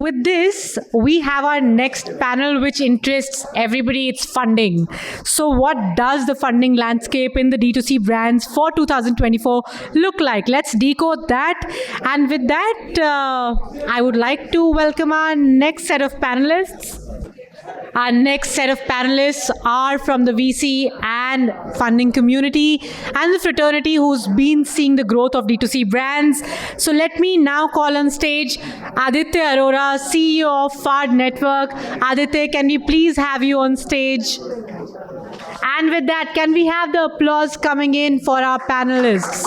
with this, we have our next panel, which interests everybody. It's funding. So what does the funding landscape in the D2C brands for 2024 look like? Let's decode that. And with that, I would like to welcome our next set of panelists. Our next set of panelists are from the VC and funding community and the fraternity who's been seeing the growth of D2C brands. So let me now call on stage Aditya Arora, CEO of FARD Network. Aditya, can we please have you on stage? And with that, can we have the applause coming in for our panelists?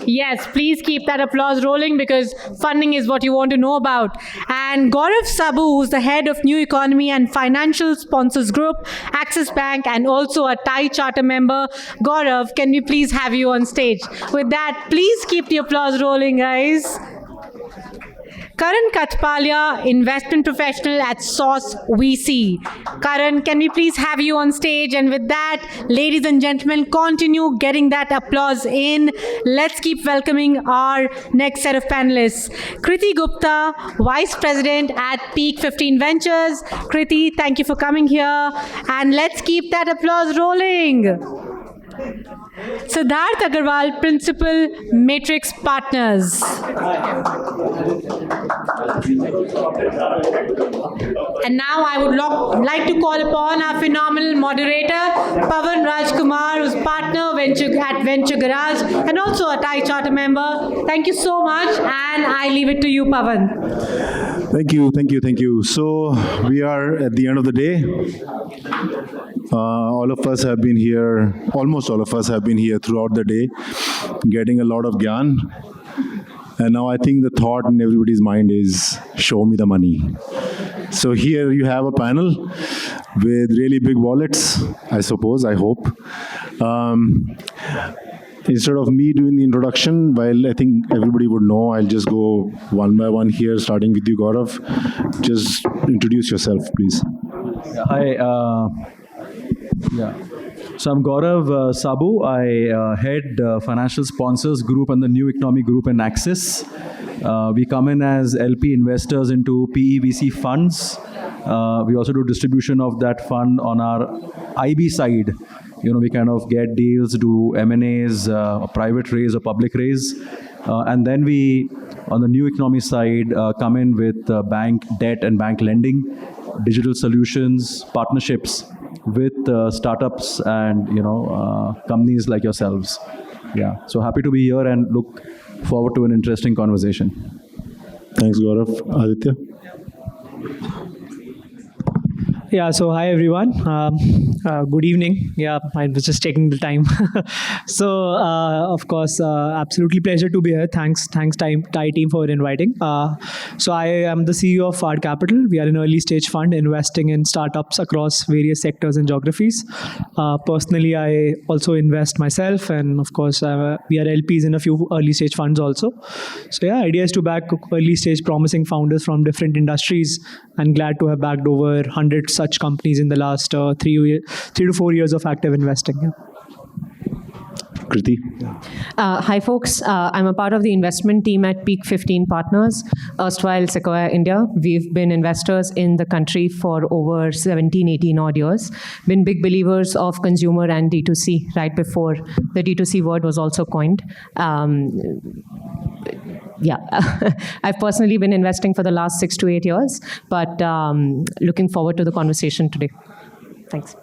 Yes, please keep that applause rolling because funding is what you want to know about. And Gaurav Sabu, who's the head of New Economy and Financial Sponsors Group, Axis Bank, and also a TIE Charter member. Gaurav, can we please have you on stage? With that, please keep the applause rolling, guys. Karan Katpalia, investment professional at Source VC. Karan, can we please have you on stage? And with that, ladies and gentlemen, continue getting that applause in. Let's keep welcoming our next set of panelists. Kriti Gupta, Vice President at Peak 15 Ventures. Kriti, thank you for coming here. And let's keep that applause rolling. Siddharth Agarwal, Principal, Matrix Partners. And now I would like to call upon our phenomenal moderator, Pavan Rajkumar, who's partner at Venture Garage and also a TIE Charter member. Thank you so much, and I leave it to you, Pavan. Thank you. So we are at the end of the day. All of us have been here, almost all of us have been here throughout the day, getting a lot of gyan. And now I think the thought in everybody's mind is, show me the money. So here you have a panel with really big wallets, I suppose, I hope. Instead of me doing the introduction, while I think everybody would know, I'll just go one by one here, starting with you, Gaurav. Just introduce yourself, please. Hi. So I'm Gaurav Sabu. I head Financial Sponsors Group and the New Economy Group in Axis. We come in as LP investors into PEVC funds. We also do distribution of that fund on our IB side. We kind of get deals, do M&As, a private raise, a public raise. And then we, on the new economy side, come in with bank debt and bank lending, digital solutions, partnerships with startups and companies like yourselves. Yeah, so happy to be here and look forward to an interesting conversation. Thanks, Gaurav. Aditya? Yeah, so hi everyone. Good evening. Yeah, I was just taking the time. So, of course, absolutely pleasure to be here. Thanks TIE team for inviting. So I am the CEO of FARD Capital. We are an early stage fund investing in startups across various sectors and geographies. Personally, I also invest myself, and of course, we are LPs in a few early stage funds also. So yeah, idea is to back early stage promising founders from different industries, and glad to have backed over 100 such companies in the last 3 to 4 years of active investing. Yeah. Kriti? Hi, folks. I'm a part of the investment team at Peak 15 Partners, erstwhile Sequoia India. We've been investors in the country for over 17, 18 odd years. Been big believers of consumer and D2C right before the D2C word was also coined. I've personally been investing for the last 6 to 8 years, but looking forward to the conversation today. Thanks.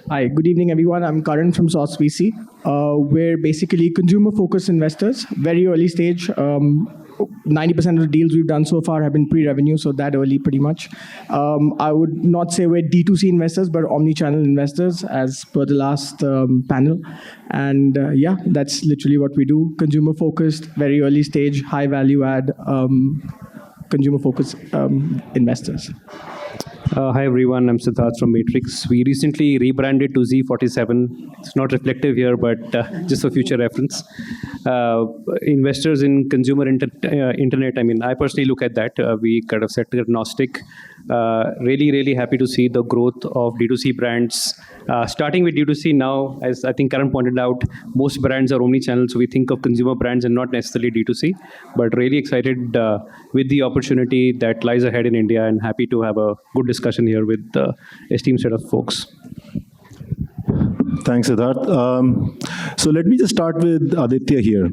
Hi, good evening, everyone. I'm Karan from Source VC. We're basically consumer-focused investors, very early stage. 90% of the deals we've done so far have been pre-revenue, so that early pretty much. I would not say we're D2C investors, but omni-channel investors as per the last panel. And that's literally what we do. Consumer-focused, very early stage, high value add, consumer-focused investors. Hi everyone, I'm Siddharth from Matrix. We recently rebranded to Z47. It's not reflective here, but just for future reference. Investors in consumer internet, I mean, I personally look at that. We kind of sector agnostic. Really happy to see the growth of D2C brands. Starting with D2C now, as I think Karan pointed out, most brands are omni-channel, so we think of consumer brands and not necessarily D2C. But really excited with the opportunity that lies ahead in India, and happy to have a good discussion here with the esteemed set of folks. Thanks, Siddharth. So let me just start with Aditya here.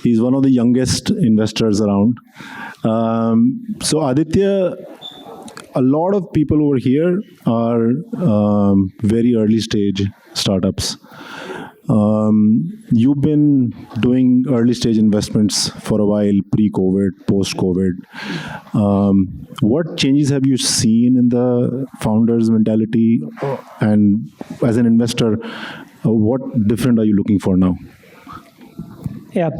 He's one of the youngest investors around. So Aditya, a lot of people over here are very early stage startups. You've been doing early stage investments for a while, pre-COVID, post-COVID. What changes have you seen in the founder's mentality? And as an investor, what different are you looking for now? Yeah,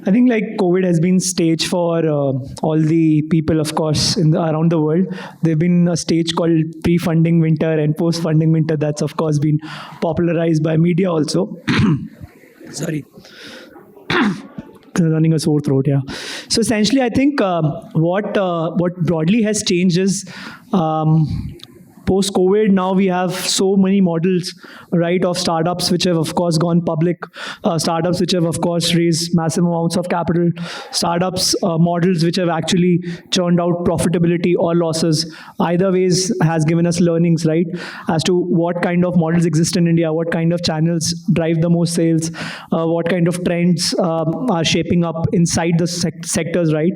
I think like COVID has been stage for all the people, of course, around the world. There've been a stage called pre-funding winter and post-funding winter. That's of course been popularized by media also. Sorry. Running a sore throat, yeah. So essentially, I think what broadly has changed is post-COVID, now we have so many models, right, of startups which have, of course, gone public, startups which have, of course, raised massive amounts of capital, startups, models which have actually churned out profitability or losses. Either ways has given us learnings, right, as to what kind of models exist in India, what kind of channels drive the most sales, what kind of trends are shaping up inside the sectors, right?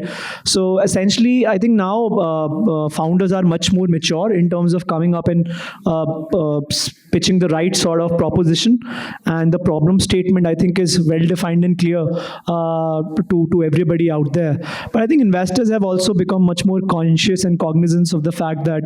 So essentially, I think now founders are much more mature in terms of coming up and pitching the right sort of proposition, and the problem statement I think is well defined and clear to everybody out there. But I think investors have also become much more conscious and cognizant of the fact that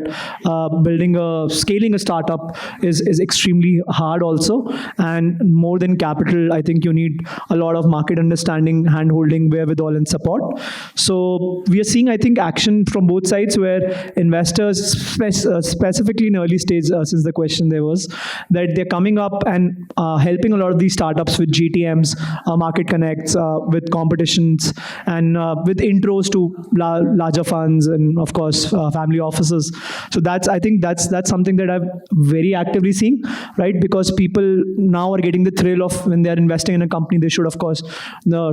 scaling a startup is extremely hard also, and more than capital, I think you need a lot of market understanding, hand-holding, wherewithal, and support. So we are seeing, I think, action from both sides where investors, specifically in early stage, since the question there was, that they're coming up and helping a lot of these startups with GTMs, market connects, with competitions, and with intros to larger funds and, of course, family offices. So I think that's something that I'm very actively seeing, right? Because people now are getting the thrill of when they're investing in a company, they should, of course,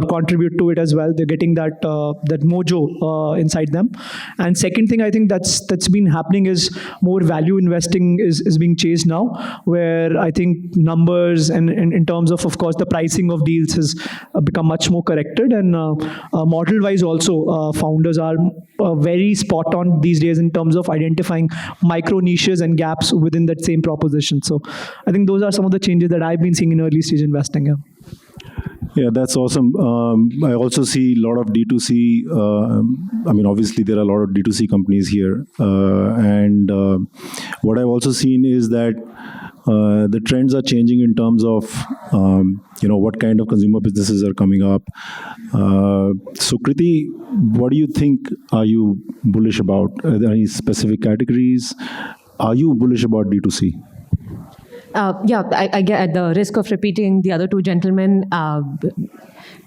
contribute to it as well. They're getting that mojo inside them. And second thing I think that's been happening is more value investing is being chased now, where I think numbers and in terms of course, the pricing of deals has become much more corrected. And model-wise also, founders are very spot on these days in terms of identifying micro niches and gaps within that same proposition. So I think those are some of the changes that I've been seeing in early stage investing. Yeah. Yeah, that's awesome. I also see a lot of D2C. I mean, obviously, there are a lot of D2C companies here. And what I've also seen is that the trends are changing in terms of, what kind of consumer businesses are coming up. So, Kriti, what do you think are you bullish about? Are there any specific categories? Are you bullish about D2C? I get, at the risk of repeating the other two gentlemen,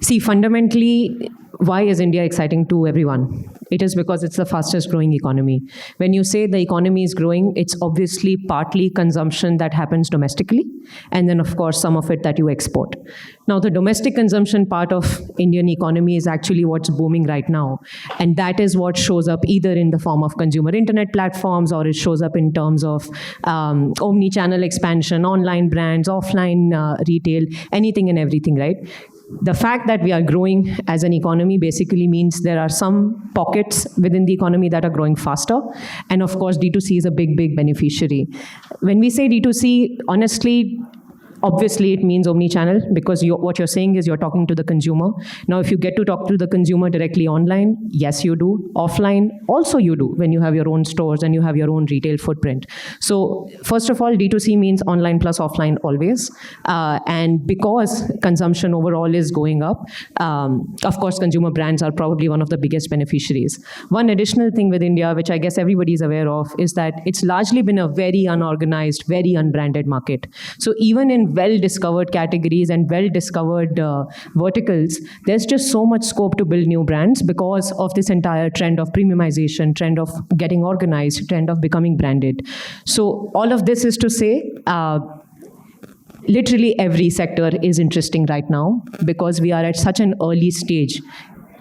see, fundamentally, why is India exciting to everyone? It is because it's the fastest growing economy. When you say the economy is growing, it's obviously partly consumption that happens domestically, and then of course some of it that you export. Now the domestic consumption part of Indian economy is actually what's booming right now. And that is what shows up either in the form of consumer internet platforms, or it shows up in terms of omni-channel expansion, online brands, offline retail, anything and everything, right? The fact that we are growing as an economy basically means there are some pockets within the economy that are growing faster. And of course, D2C is a big beneficiary. When we say D2C, honestly, Obviously, it means omni-channel because what you're saying is you're talking to the consumer. Now, if you get to talk to the consumer directly online, yes, you do. Offline, also you do when you have your own stores and you have your own retail footprint. So, first of all, D2C means online plus offline always. And because consumption overall is going up, of course, consumer brands are probably one of the biggest beneficiaries. One additional thing with India, which I guess everybody is aware of, is that it's largely been a very unorganized, very unbranded market. So even in well-discovered categories and well-discovered verticals, there's just so much scope to build new brands because of this entire trend of premiumization, trend of getting organized, trend of becoming branded. So all of this is to say, literally every sector is interesting right now because we are at such an early stage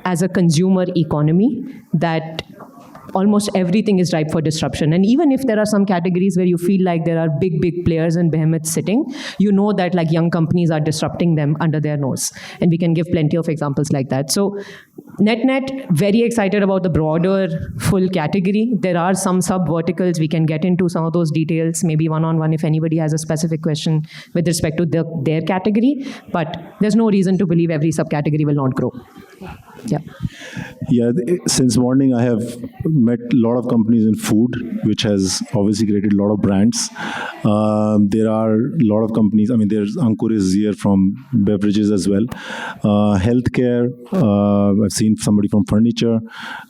as a consumer economy that almost everything is ripe for disruption. And even if there are some categories where you feel like there are big players and behemoths sitting, you know that like young companies are disrupting them under their nose. And we can give plenty of examples like that. So net, very excited about the broader full category. There are some sub-verticals. We can get into some of those details, maybe one-on-one if anybody has a specific question with respect to their category. But there's no reason to believe every subcategory will not grow. Yeah, since morning I have met a lot of companies in food, which has obviously created a lot of brands. There are a lot of companies, there's Ankur is here from beverages as well. Healthcare, I've seen somebody from furniture.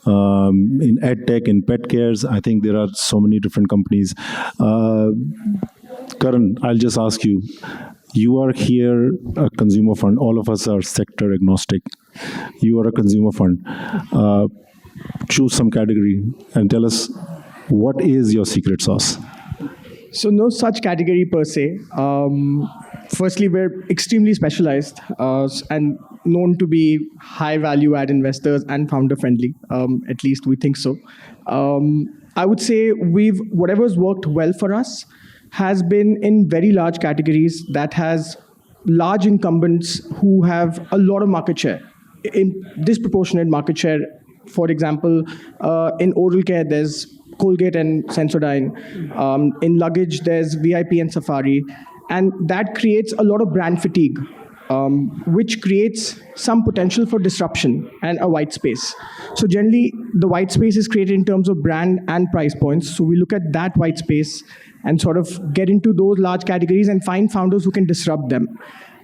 In EdTech, in pet cares, I think there are so many different companies. Karan, I'll just ask you. You are here, a consumer fund. All of us are sector agnostic. You are a consumer fund. Choose some category and tell us what is your secret sauce. So no such category per se. Firstly, we're extremely specialized and known to be high value add investors and founder friendly. At least we think so. I would say whatever's worked well for us has been in very large categories that has large incumbents who have a lot of market share, in disproportionate market share. For example, in oral care, there's Colgate and Sensodyne. In luggage, there's VIP and Safari. And that creates a lot of brand fatigue, which creates some potential for disruption and a white space. So generally, the white space is created in terms of brand and price points. So we look at that white space and sort of get into those large categories and find founders who can disrupt them.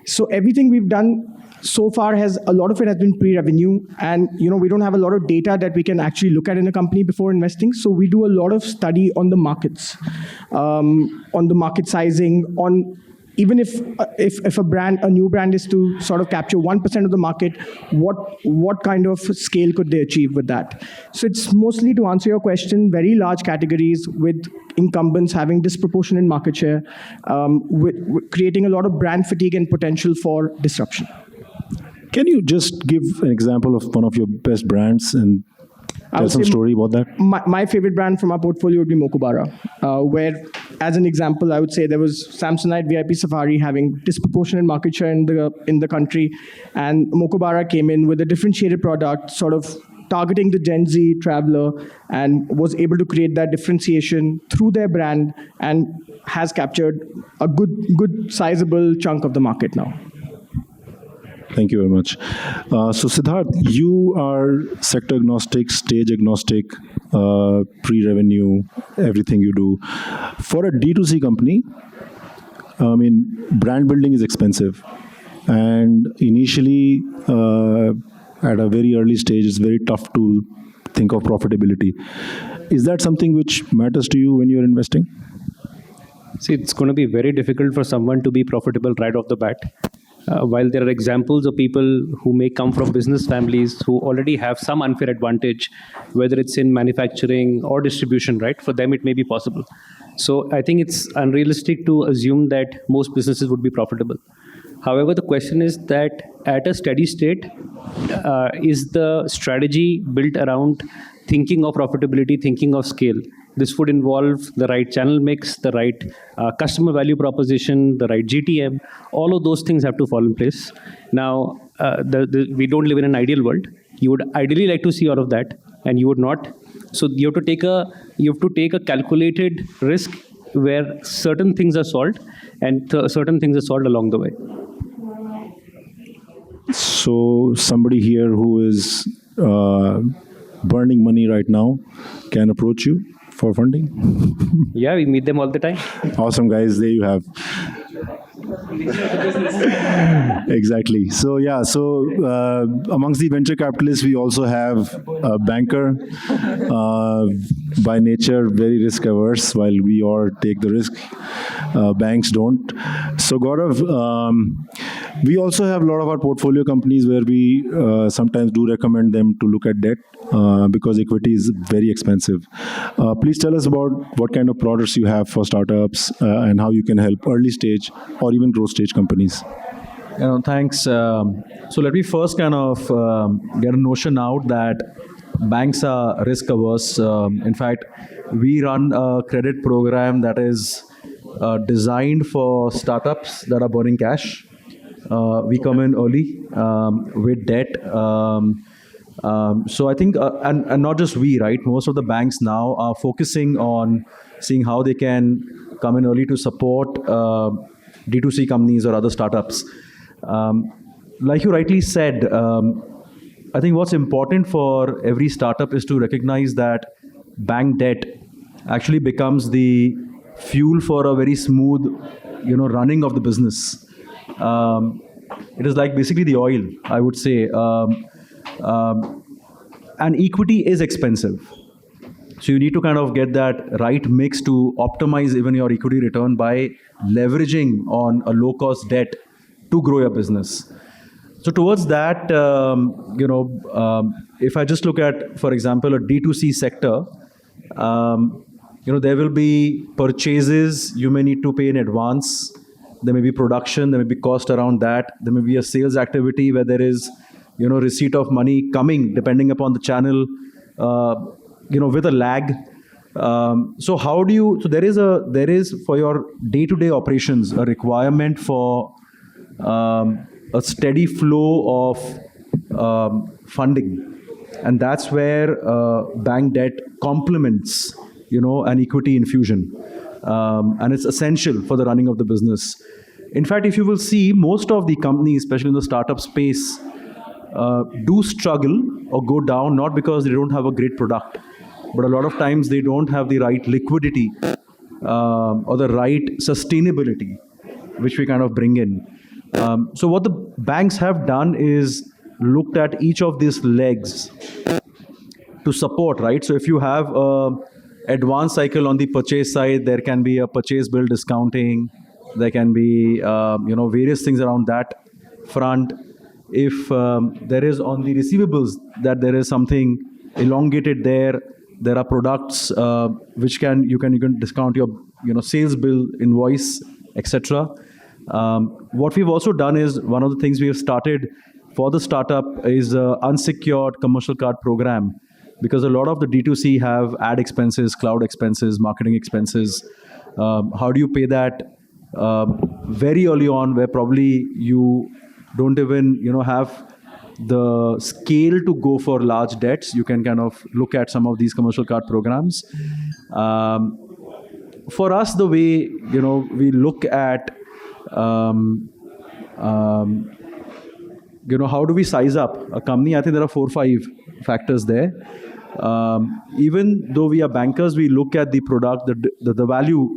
So everything we've done so far a lot of it has been pre-revenue, and we don't have a lot of data that we can actually look at in a company before investing. So we do a lot of study on the markets, on the market sizing, on even if a new brand is to sort of capture 1% of the market, what kind of scale could they achieve with that? So it's mostly, to answer your question, very large categories with incumbents having disproportionate market share, with creating a lot of brand fatigue and potential for disruption. Can you just give an example of one of your best brands and tell some story about that? My favorite brand from our portfolio would be Mokobara, where, as an example, I would say there was Samsonite VIP Safari having disproportionate market share in the country, and Mokobara came in with a differentiated product, sort of targeting the Gen Z traveler, and was able to create that differentiation through their brand, and has captured a good sizable chunk of the market now. Thank you very much. So Siddharth, you are sector agnostic, stage agnostic, pre-revenue, everything you do. For a D2C company, brand building is expensive. And initially, at a very early stage, it's very tough to think of profitability. Is that something which matters to you when you're investing? See, it's going to be very difficult for someone to be profitable right off the bat. While there are examples of people who may come from business families who already have some unfair advantage, whether it's in manufacturing or distribution, right? For them, it may be possible. So I think it's unrealistic to assume that most businesses would be profitable. However, the question is that at a steady state, is the strategy built around thinking of profitability, thinking of scale? This would involve the right channel mix, the right customer value proposition, the right GTM. All of those things have to fall in place. Now, we don't live in an ideal world. You would ideally like to see all of that, and you would not. So you have to take a calculated risk where certain things are solved and certain things are solved along the way. So somebody here who is burning money right now can approach you for funding. Yeah, we meet them all the time. Awesome, guys. There you have. Exactly. So yeah. So amongst the venture capitalists, we also have a banker, by nature very risk averse. While we all take the risk, banks don't. So Gaurav, we also have a lot of our portfolio companies where we sometimes do recommend them to look at debt because equity is very expensive. Please tell us about what kind of products you have for startups and how you can help early stage or even growth stage companies. Thanks. So let me first kind of get a notion out that banks are risk averse. In fact, we run a credit program that is designed for startups that are burning cash. We come in early with debt. So I think, and not just we, right? Most of the banks now are focusing on seeing how they can come in early to support D2C companies or other startups. Like you rightly said, I think what's important for every startup is to recognize that bank debt actually becomes the fuel for a very smooth, running of the business. It is like basically the oil, I would say. And equity is expensive. So you need to kind of get that right mix to optimize even your equity return by leveraging on a low-cost debt to grow your business. So towards that, if I just look at, for example, a D2C sector, there will be purchases you may need to pay in advance. There may be production, there may be cost around that. There may be a sales activity where there is, receipt of money coming depending upon the channel, with a lag. So how do you? So there is for your day-to-day operations a requirement for a steady flow of funding, and that's where bank debt complements, an equity infusion, and it's essential for the running of the business. In fact, if you will see, most of the companies, especially in the startup space, do struggle or go down not because they don't have a great product, but a lot of times they don't have the right liquidity or the right sustainability, which we kind of bring in. So what the banks have done is looked at each of these legs to support, right? So if you have a advance cycle on the purchase side, there can be a purchase bill discounting. There can be, various things around that front. If there is on the receivables that there is something elongated there are products which you can discount your, sales bill, invoice, etc. What we've also done is one of the things we have started for the startup is an unsecured commercial card program, because a lot of the D2C have ad expenses, cloud expenses, marketing expenses. How do you pay that very early on, where probably you don't even have the scale to go for large debts? You can kind of look at some of these commercial card programs. For us, the way we look at how do we size up a company? I think there are 4 or 5 factors there. Even though we are bankers, we look at the product, the value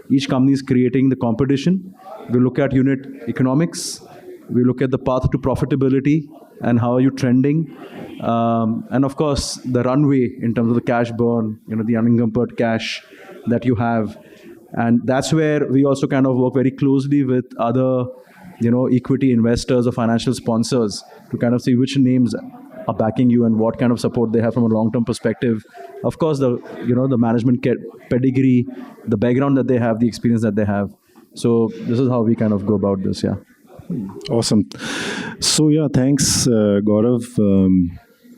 each company is creating, the competition. We look at unit economics. We look at the path to profitability and how are you trending. And of course, the runway in terms of the cash burn, the unencumbered cash that you have. And that's where we also kind of work very closely with other, equity investors or financial sponsors to kind of see which names are backing you and what kind of support they have from a long-term perspective. Of course, the management pedigree, the background that they have, the experience that they have. So this is how we kind of go about this, yeah. Awesome. So yeah, thanks, Gaurav.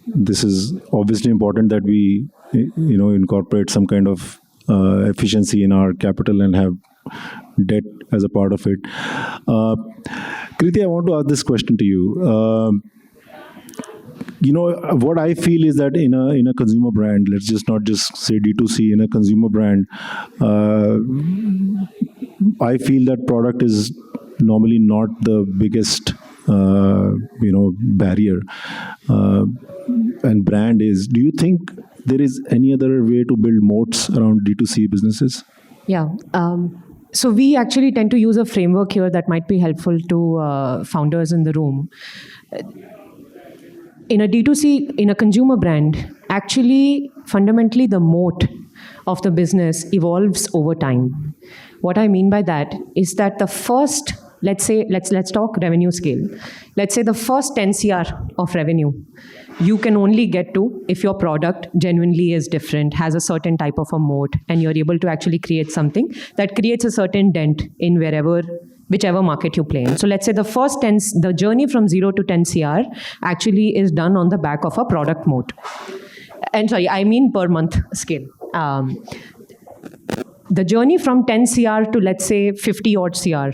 This is obviously important that we, incorporate some kind of efficiency in our capital and have debt as a part of it. Kriti, I want to ask this question to you. what I feel is that in a consumer brand, let's not just say D2C, in a consumer brand, I feel that product is normally not the biggest barrier, and brand is. Do you think there is any other way to build moats around D2C businesses? Yeah. So we actually tend to use a framework here that might be helpful to founders in the room. In a D2C, in a consumer brand, actually, fundamentally, the moat of the business evolves over time. What I mean by that is that the first, let's talk revenue scale. Let's say the first 10 CR of revenue, you can only get to if your product genuinely is different, has a certain type of a moat, and you're able to actually create something that creates a certain dent in whichever market you play in. So let's say the journey from 0 to 10 CR actually is done on the back of a product moat. And sorry, I mean per month scale. The journey from 10 CR to, let's say, 50 odd CR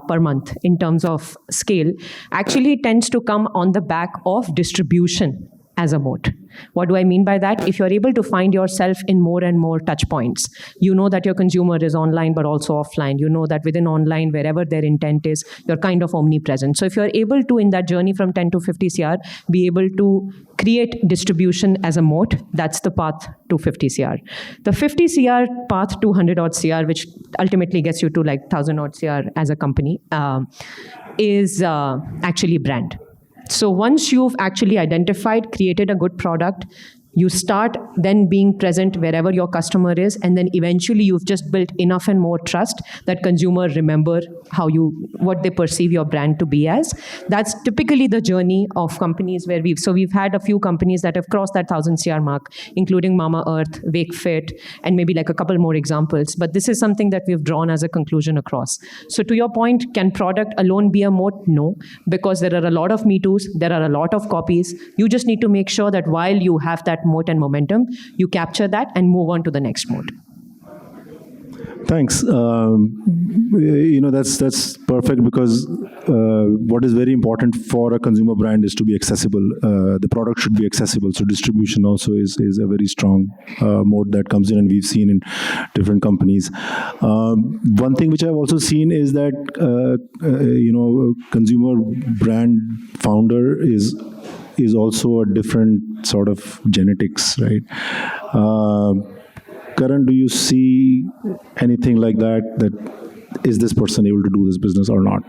per month in terms of scale actually tends to come on the back of distribution as a moat. What do I mean by that? If you're able to find yourself in more and more touch points, you know that your consumer is online but also offline. You know that within online, wherever their intent is, you're kind of omnipresent. So if you're able to, in that journey from 10 to 50 CR, be able to create distribution as a moat, that's the path to 50 CR. The 50 CR path to 100 odd CR, which ultimately gets you to like 1,000 odd CR as a company, is actually brand. So once you've actually identified, created a good product, you start then being present wherever your customer is, and then eventually you've just built enough and more trust that consumers remember what they perceive your brand to be as. That's typically the journey of companies where we've had a few companies that have crossed that 1,000 CR mark, including Mama Earth, WakeFit, and maybe like a couple more examples. But this is something that we've drawn as a conclusion across. So to your point, can product alone be a moat? No, because there are a lot of Me Too's, there are a lot of copies. You just need to make sure that while you have that moat and momentum, you capture that and move on to the next moat. Thanks. That's perfect, because what is very important for a consumer brand is to be accessible. The product should be accessible. So distribution also is a very strong mode that comes in, and we've seen in different companies. One thing which I've also seen is that consumer brand founder is also a different sort of genetics, right? Karan, do you see anything like that? That is this person able to do this business or not?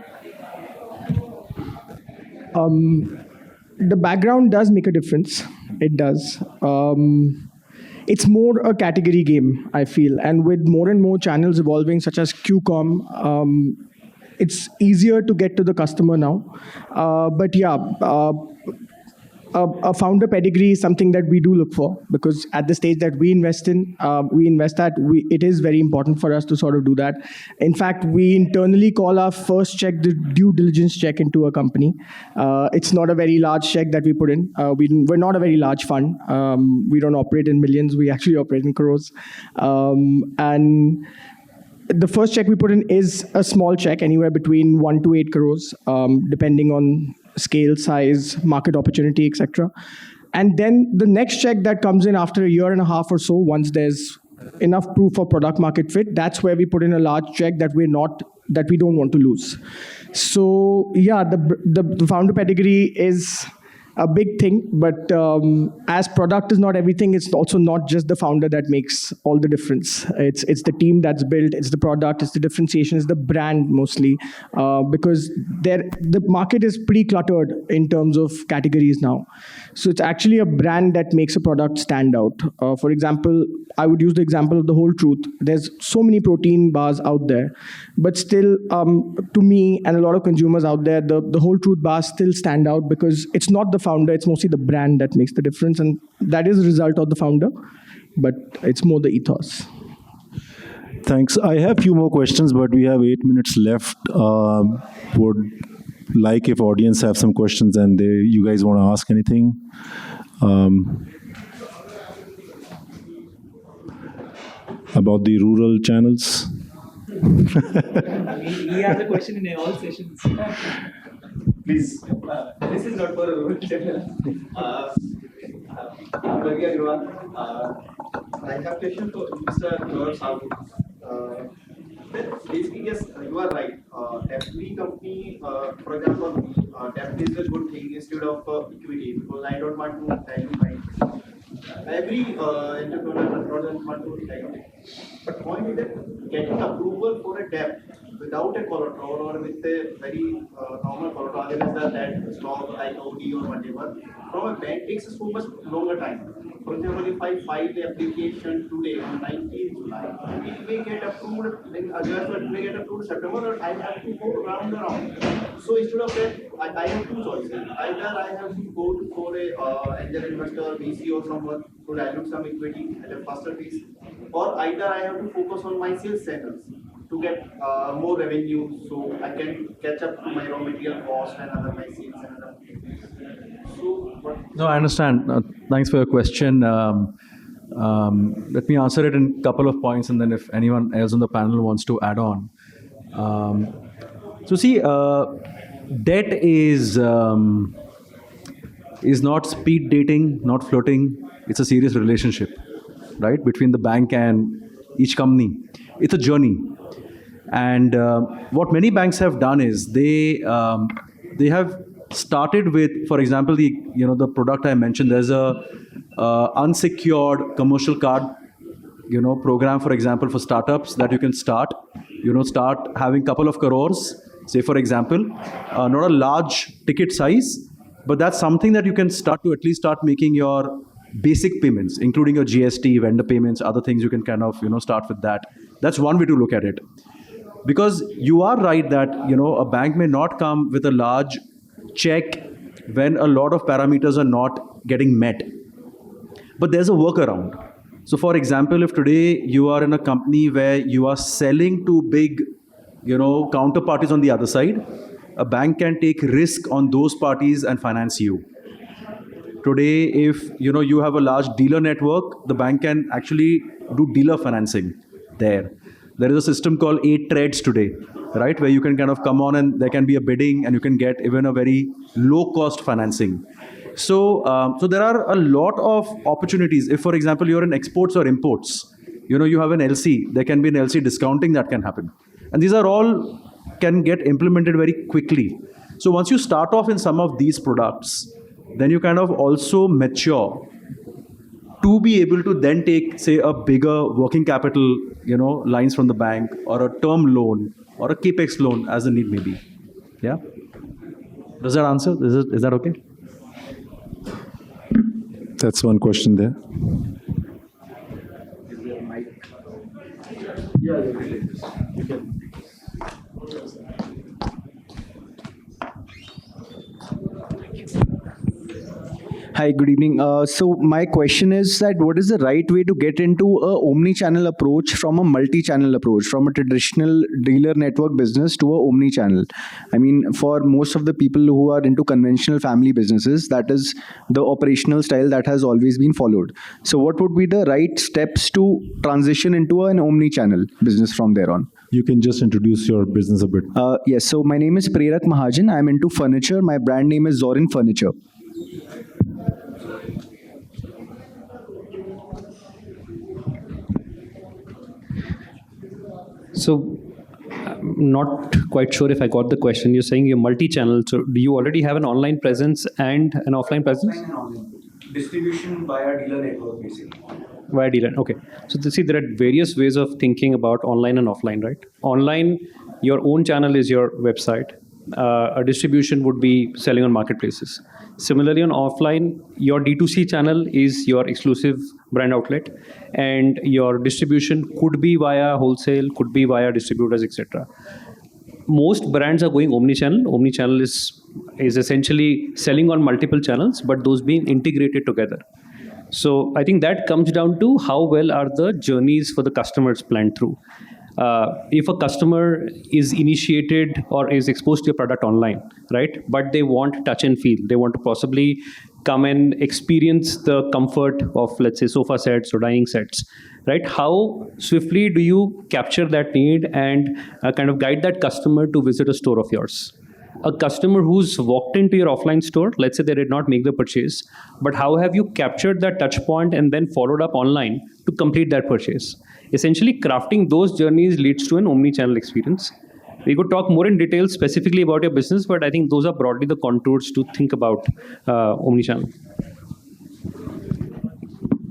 The background does make a difference. It does. It's more a category game, I feel. And with more and more channels evolving, such as QCOM, it's easier to get to the customer now. But yeah, a founder pedigree is something that we do look for, because at the stage that we invest it is very important for us to sort of do that. In fact, we internally call our first check the due diligence check into a company. It's not a very large check that we put in. We're not a very large fund. We don't operate in millions. We actually operate in crores. And the first check we put in is a small check, anywhere between 1 to 8 crores, depending on scale, size, market opportunity, etc. And then the next check that comes in after a year and a half or so, once there's enough proof for product market fit, that's where we put in a large check that we don't want to lose. So yeah, the founder pedigree is a big thing, but as product is not everything, it's also not just the founder that makes all the difference. It's the team that's built, it's the product, it's the differentiation, it's the brand mostly, because the market is pretty cluttered in terms of categories now. So it's actually a brand that makes a product stand out. For example, I would use the example of the Whole Truth. There's so many protein bars out there, but still, to me and a lot of consumers out there, the Whole Truth bars still stand out because it's not the founder, it's mostly the brand that makes the difference, and that is a result of the founder, but it's more the ethos. Thanks. I have a few more questions, but we have 8 minutes left. Would like if audience have some questions and you guys want to ask anything. About the rural channels. He has a question in all sessions. Please. This is not for a rural channel. Good evening, everyone. I have a question for Mr. Gaurav Sabu. Basically, yes, you are right. Every company, for example, debt is a good thing instead of equity, because I don't want to dilute my. Every entrepreneur doesn't want to dilute. But point is that getting approval for a debt without a collateral or with a very normal collateral, other than that stock like OD or whatever, from a bank takes so much longer time. For example, if I file the application today on 19th July, it may get approved in August, or it may get approved September, or I have to go round and round. So instead of that, I have two choices. Either I have to go to for a angel investor, VC or someone to dilute some equity at a faster pace, or either I have to focus on my sales channels to get more revenue, so I can catch up to my raw material cost and other my sales and other. So No, I understand. Thanks for your question. Let me answer it in a couple of points, and then if anyone else on the panel wants to add on. So see, debt is not speed dating, not flirting. It's a serious relationship, right, between the bank and each company. It's a journey. And what many banks have done is they have started with, for example, the product I mentioned. There's a unsecured commercial card, program, for example, for startups that you can start. Start having couple of crores, say for example, not a large ticket size, but that's something that you can start to at least start making your basic payments, including your GST, vendor payments, other things. You can kind of start with that. That's one way to look at it. Because you are right that a bank may not come with a large check when a lot of parameters are not getting met. But there's a workaround. So for example, if today you are in a company where you are selling to big, counterparties on the other side, a bank can take risk on those parties and finance you. Today, if you have a large dealer network, the bank can actually do dealer financing there. There is a system called 8 trades today, right, where you can kind of come on and there can be a bidding and you can get even a very low cost financing. So there are a lot of opportunities. If, for example, you're in exports or imports, you have an LC, there can be an LC discounting that can happen. And these are all can get implemented very quickly. So once you start off in some of these products, then you kind of also mature to be able to then take, say, a bigger working capital, lines from the bank, or a term loan, or a capex loan, as the need may be. Yeah. Does that answer? Is that okay? That's one question there. is there a mic? Yeah, you can. Hi, good evening. So my question is that what is the right way to get into a omni-channel approach from a multi-channel approach, from a traditional dealer network business to a omni-channel? I mean, for most of the people who are into conventional family businesses, that is the operational style that has always been followed. So what would be the right steps to transition into an omni-channel business from there on? You can just introduce your business a bit. Yes, so my name is Prerak Mahajan. I'm into furniture. My brand name is Zorin Furniture. So, I'm not quite sure if I got the question. You're saying you're multi-channel. So, do you already have an online presence and an offline presence? Distribution via dealer network, basically. Via dealer. Okay. So, see, there are various ways of thinking about online and offline, right? Online, your own channel is your website. A distribution would be selling on marketplaces. Similarly, on offline, your D2C channel is your exclusive brand outlet, and your distribution could be via wholesale, could be via distributors, etc. Most brands are going omni-channel. Omni-channel is essentially selling on multiple channels, but those being integrated together. So I think that comes down to how well are the journeys for the customers planned through. If a customer is initiated or is exposed to your product online, right, but they want touch and feel, they want to possibly come and experience the comfort of, let's say, sofa sets or dining sets, right? How swiftly do you capture that need and kind of guide that customer to visit a store of yours? a customer who's walked into your offline store, let's say they did not make the purchase, but how have you captured that touch point and then followed up online to complete that purchase? Essentially, crafting those journeys leads to an omni-channel experience. We could talk more in detail specifically about your business, but I think those are broadly the contours to think about omni-channel.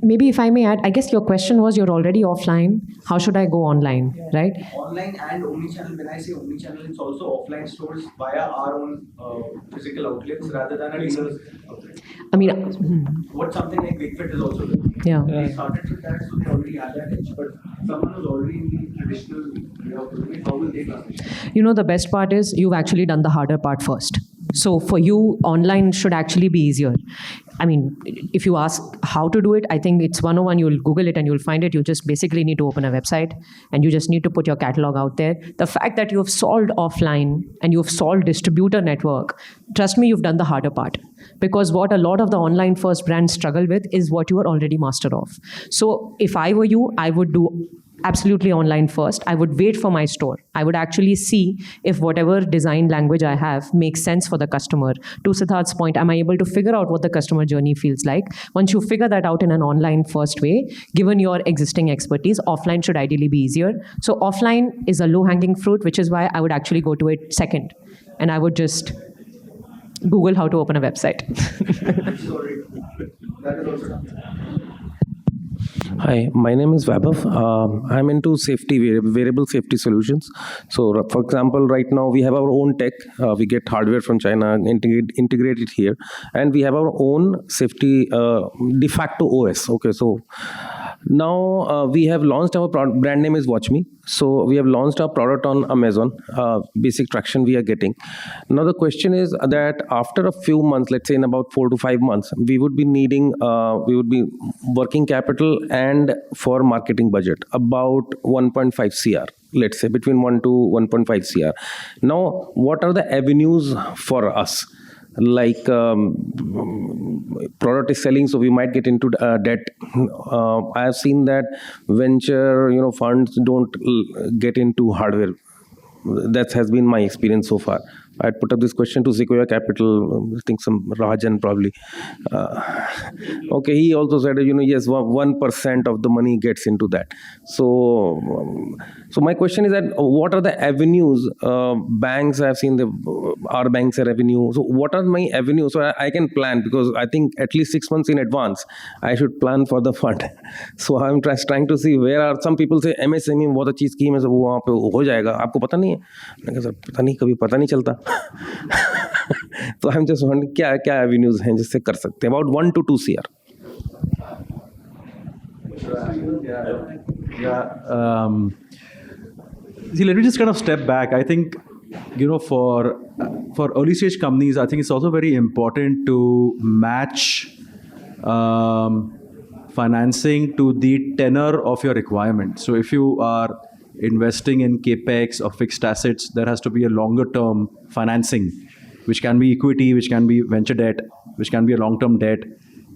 Maybe if I may add, I guess your question was you're already offline. How should I go online, right? Online and omnichannel. When I say omnichannel, it's also offline stores via our own physical outlets rather than a dealer's outlet. I mean, What something like BigFit is also doing. yeah. They started with that, so they already had that edge. But someone who's already in the traditional way of doing it, how will they transition? You know, the best part is you've actually done the harder part first. So for you, online should actually be easier. I mean, if you ask how to do it, I think it's 101. You'll Google it and you'll find it. You just basically need to open a website and you just need to put your catalog out there. The fact that you've solved offline and you've solved distributor network, trust me, you've done the harder part. Because what a lot of the online first brands struggle with is what you are already master of. So if I were you, I would do absolutely online first. I would wait for my store. I would actually see if whatever design language I have makes sense for the customer. To Siddharth's point, am I able to figure out what the customer journey feels like? Once you figure that out in an online first way, given your existing expertise, offline should ideally be easier. So offline is a low-hanging fruit, which is why I would actually go to it second. And I would just Google how to open a website. Sorry, that is also done. Hi, my name is Vaibhav. I'm into safety, variable safety solutions. So, for example, right now we have our own tech. We get hardware from China and integrate it here. And we have our own safety de facto OS. Okay, so now we have launched our brand name is Watch Me. So we have launched our product on Amazon. Basic traction we are getting. Now the question is that after a few months, let's say in about 4 to 5 months, we would be needing, we would be working capital and for marketing budget about 1.5 CR. Let's say between 1 to 1.5 CR. Now, what are the avenues for us? Like product is selling, so we might get into debt. I have seen that venture, funds don't get into hardware. That has been my experience so far. I put up this question to Sequoia Capital, I think some Rajan probably. Okay, he also said, yes, 1% of the money gets into that. So my question is that what are the avenues? Banks, I've seen our banks are revenue. So what are my avenues? So I can plan, because I think at least 6 months in advance, I should plan for the fund. So I'm trying to see where are some people say MSME बहुत अच्छी scheme है, सब वहाँ पे हो जाएगा, आपको पता नहीं है? मैंने कहा सर पता नहीं, कभी पता नहीं चलता. तो I'm just wondering क्या avenues हैं जिससे कर सकते हैं, about 1 to 2 CR. See, let me just kind of step back. I think, for early stage companies, I think it's also very important to match financing to the tenor of your requirement. So if you are investing in capex or fixed assets, there has to be a longer term financing, which can be equity, which can be venture debt, which can be a long term debt.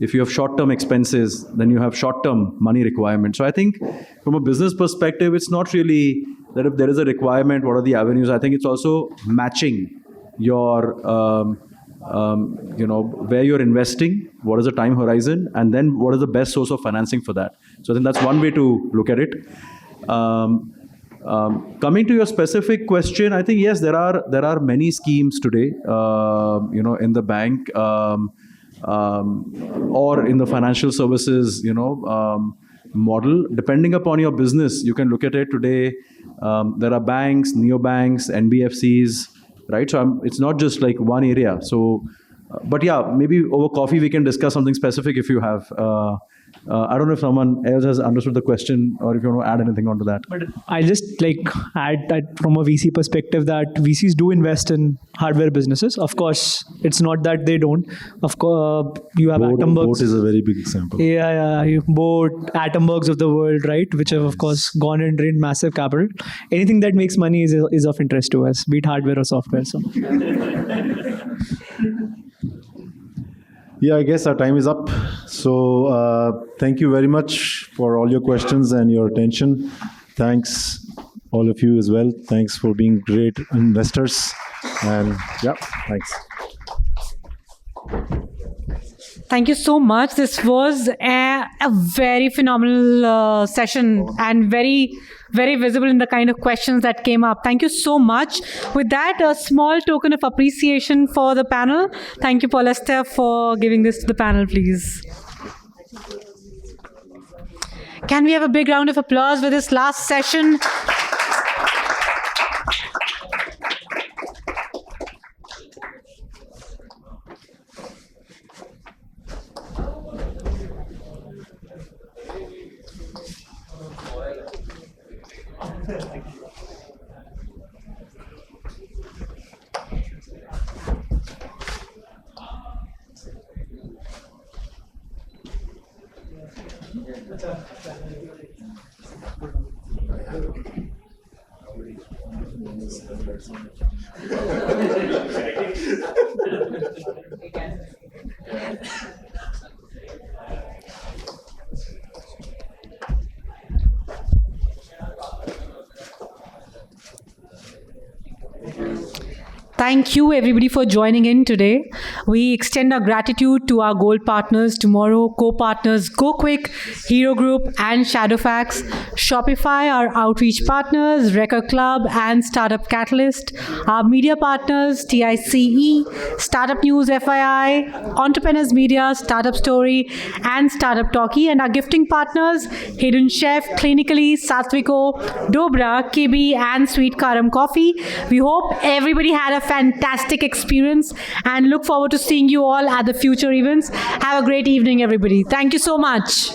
If you have short term expenses, then you have short term money requirements. So I think from a business perspective, it's not really that if there is a requirement, what are the avenues? I think it's also matching your where you're investing, what is the time horizon, and then what is the best source of financing for that. So I think that's one way to look at it. Coming to your specific question, I think yes, there are many schemes today, in the bank or in the financial services, model. Depending upon your business, you can look at it today. There are banks, neobanks, NBFCs, right? So it's not just like one area. So, but yeah, maybe over coffee we can discuss something specific if you have. I don't know if someone else has understood the question or if you want to add anything onto that. But I'll just add that from a VC perspective that VCs do invest in hardware businesses. Of course, it's not that they don't. Of course, you have Atombergs. Boat is a very big example. Yeah. Boat, Atombergs of the world, right? Which have, of course, gone and drained massive capital. Anything that makes money is of interest to us, be it hardware or software. So. Yeah, I guess our time is up. So thank you very much for all your questions and your attention. Thanks all of you as well. Thanks for being great investors. And yeah, thanks. Thank you so much. This was a very phenomenal session and very, very visible in the kind of questions that came up. Thank you so much. With that, a small token of appreciation for the panel. Thank you, Paul Esther, for giving this to the panel, please. Can we have a big round of applause for this last session? Thank you, everybody, for joining in today. We extend our gratitude to our gold partners tomorrow, co-partners Go Quick, Hero Group, and Shadowfax, Shopify, our outreach partners, Record Club, and Startup Catalyst, our media partners, TICE, Startup News FII, Entrepreneurs Media, Startup Story, and Startup Talkie, and our gifting partners, Hidden Chef, Clinically, Satviko, Dobra, Kibi, and Sweet Karam Coffee. We hope everybody had a fantastic experience and look forward to seeing you all at the future events. Have a great evening, everybody. Thank you so much.